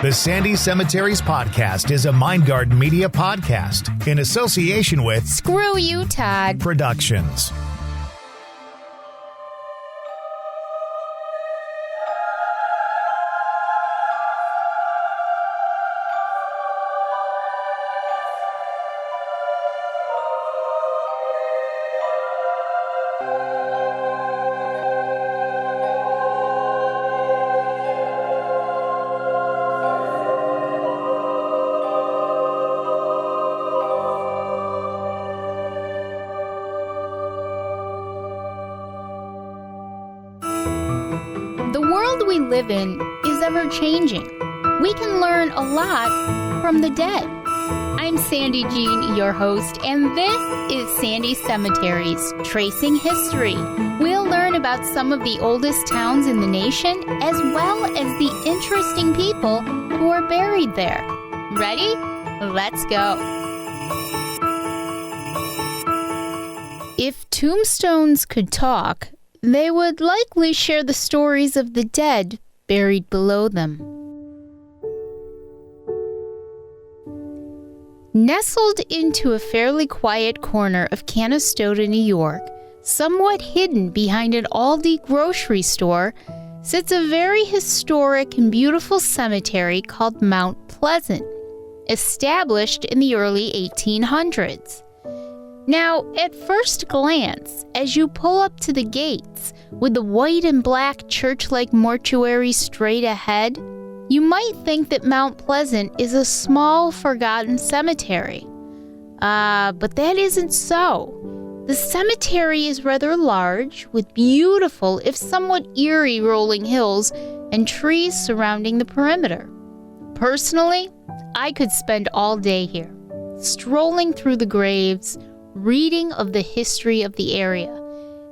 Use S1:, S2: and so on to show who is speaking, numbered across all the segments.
S1: The Sandy Cemeteries podcast is a MindGuard Media podcast in association with
S2: Screw You, Todd
S1: Productions.
S2: The world we live in is ever-changing. We can learn a lot from the dead. I'm Sandy Jean, your host, and this is Sandy Cemeteries, Tracing History. We'll learn about some of the oldest towns in the nation, as well as the interesting people who are buried there. Ready? Let's go. If tombstones could talk, they would likely share the stories of the dead buried below them. Nestled into a fairly quiet corner of Canastota, New York, somewhat hidden behind an Aldi grocery store, sits a very historic and beautiful cemetery called Mount Pleasant, established in the early 1800s. Now, at first glance, as you pull up to the gates, with the white and black church-like mortuary straight ahead, you might think that Mount Pleasant is a small, forgotten cemetery. But that isn't so. The cemetery is rather large, with beautiful, if somewhat eerie, rolling hills and trees surrounding the perimeter. Personally, I could spend all day here, strolling through the graves, reading of the history of the area.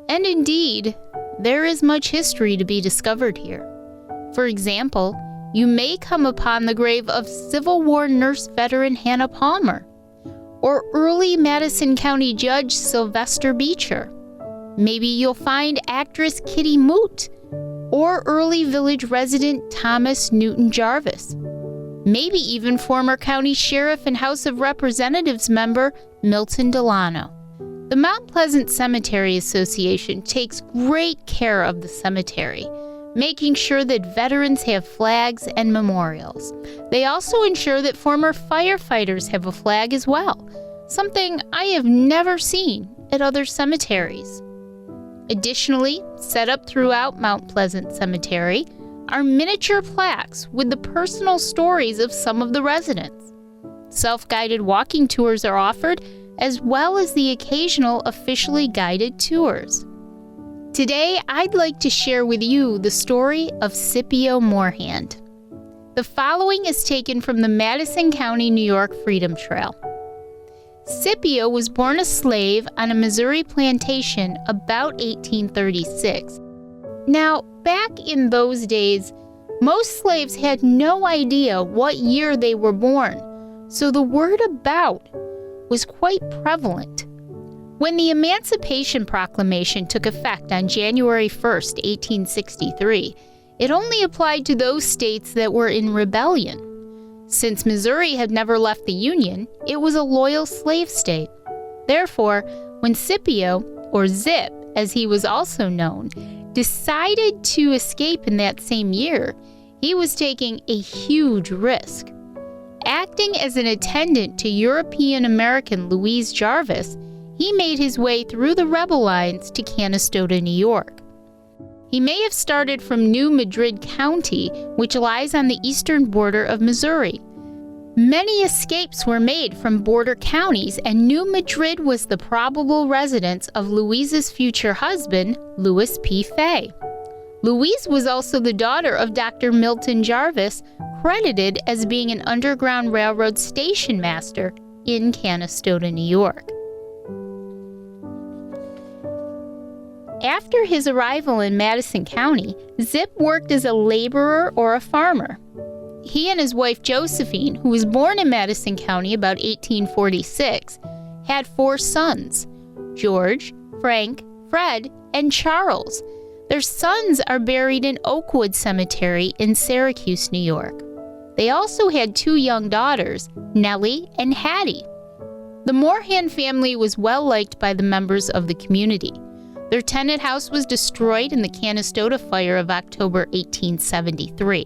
S2: And indeed, there is much history to be discovered here. For example, you may come upon the grave of Civil War nurse veteran Hannah Palmer, or early Madison County Judge Sylvester Beecher. Maybe you'll find actress Kitty Moot, or early village resident Thomas Newton Jarvis. Maybe even former county sheriff and House of Representatives member Milton Delano. The Mount Pleasant Cemetery Association takes great care of the cemetery, making sure that veterans have flags and memorials. They also ensure that former firefighters have a flag as well, something I have never seen at other cemeteries. Additionally, set up throughout Mount Pleasant Cemetery are miniature plaques with the personal stories of some of the residents. Self-guided walking tours are offered, as well as the occasional officially guided tours. Today, I'd like to share with you the story of Scipio Morehand. The following is taken from the Madison County, New York Freedom Trail. Scipio was born a slave on a Missouri plantation about 1836. Now, back in those days, most slaves had no idea what year they were born, so the word about was quite prevalent. When the Emancipation Proclamation took effect on January 1st, 1863, it only applied to those states that were in rebellion. Since Missouri had never left the Union, it was a loyal slave state. Therefore, when Scipio, or Zip as he was also known, decided to escape in that same year, he was taking a huge risk. Acting as an attendant to European-American Louise Jarvis, he made his way through the rebel lines to Canastota, New York. He may have started from New Madrid County, which lies on the eastern border of Missouri. Many escapes were made from border counties, and New Madrid was the probable residence of Louise's future husband, Louis P. Fay. Louise was also the daughter of Dr. Milton Jarvis, credited as being an Underground Railroad station master in Canastota, New York. After his arrival in Madison County, Zip worked as a laborer or a farmer. He and his wife Josephine, who was born in Madison County about 1846, had 4 sons: George, Frank, Fred, and Charles. Their sons are buried in Oakwood Cemetery in Syracuse, New York. They also had 2 young daughters, Nellie and Hattie. The Morehand family was well liked by the members of the community. Their tenant house was destroyed in the Canastota fire of October 1873.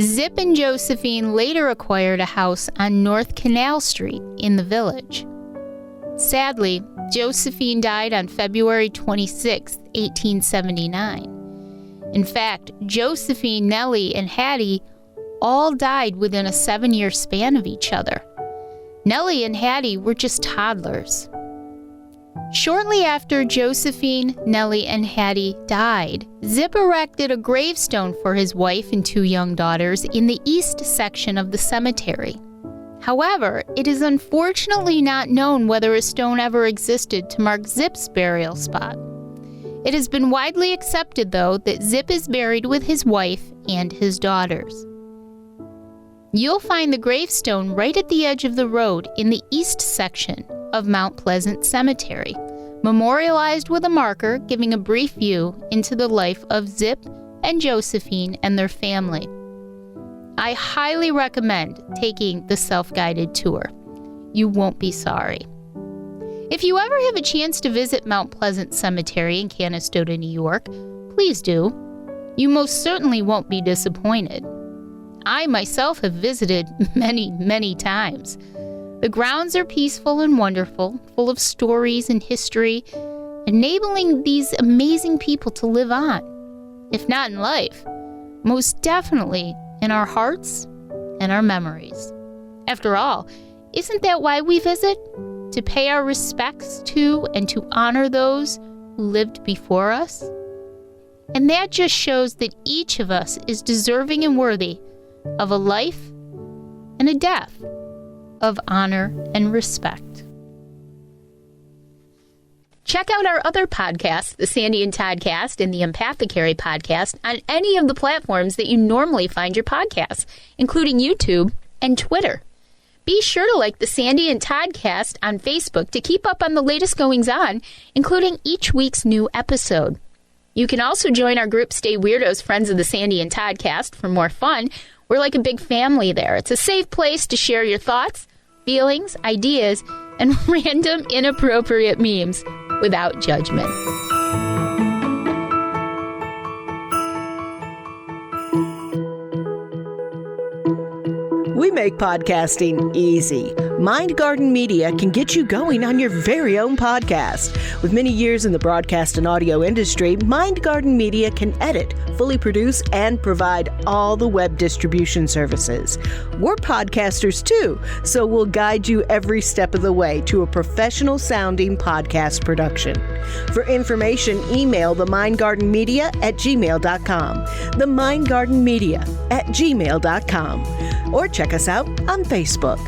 S2: Zip and Josephine later acquired a house on North Canal Street in the village. Sadly, Josephine died on February 26, 1879. In fact, Josephine, Nellie, and Hattie all died within a 7-year span of each other. Nellie and Hattie were just toddlers. Shortly after Josephine, Nellie, and Hattie died, Zip erected a gravestone for his wife and 2 young daughters in the east section of the cemetery. However, it is unfortunately not known whether a stone ever existed to mark Zip's burial spot. It has been widely accepted, though, that Zip is buried with his wife and his daughters. You'll find the gravestone right at the edge of the road in the east section of Mount Pleasant Cemetery, memorialized with a marker giving a brief view into the life of Zip and Josephine and their family. I highly recommend taking the self-guided tour. You won't be sorry. If you ever have a chance to visit Mount Pleasant Cemetery in Canastota, New York, please do. You most certainly won't be disappointed. I myself have visited many, many times. The grounds are peaceful and wonderful, full of stories and history, enabling these amazing people to live on. If not in life, most definitely in our hearts and our memories. After all, isn't that why we visit? To pay our respects to and to honor those who lived before us? And that just shows that each of us is deserving and worthy of a life and a death of honor and respect. Check out our other podcasts, the Sandy and Toddcast and the Empathicary podcast, on any of the platforms that you normally find your podcasts, including YouTube and Twitter. Be sure to like the Sandy and Toddcast on Facebook to keep up on the latest goings-on, including each week's new episode. You can also join our group Stay Weirdos Friends of the Sandy and Toddcast for more fun. We're like a big family there. It's a safe place to share your thoughts, feelings, ideas, and random inappropriate memes without judgment.
S3: We make podcasting easy. Mind Garden Media can get you going on your very own podcast. With many years in the broadcast and audio industry, Mind Garden Media can edit, fully produce, and provide all the web distribution services. We're podcasters too, so we'll guide you every step of the way to a professional-sounding podcast production. For information, email themindgardenmedia@gmail.com, themindgardenmedia@gmail.com, or check us out on Facebook.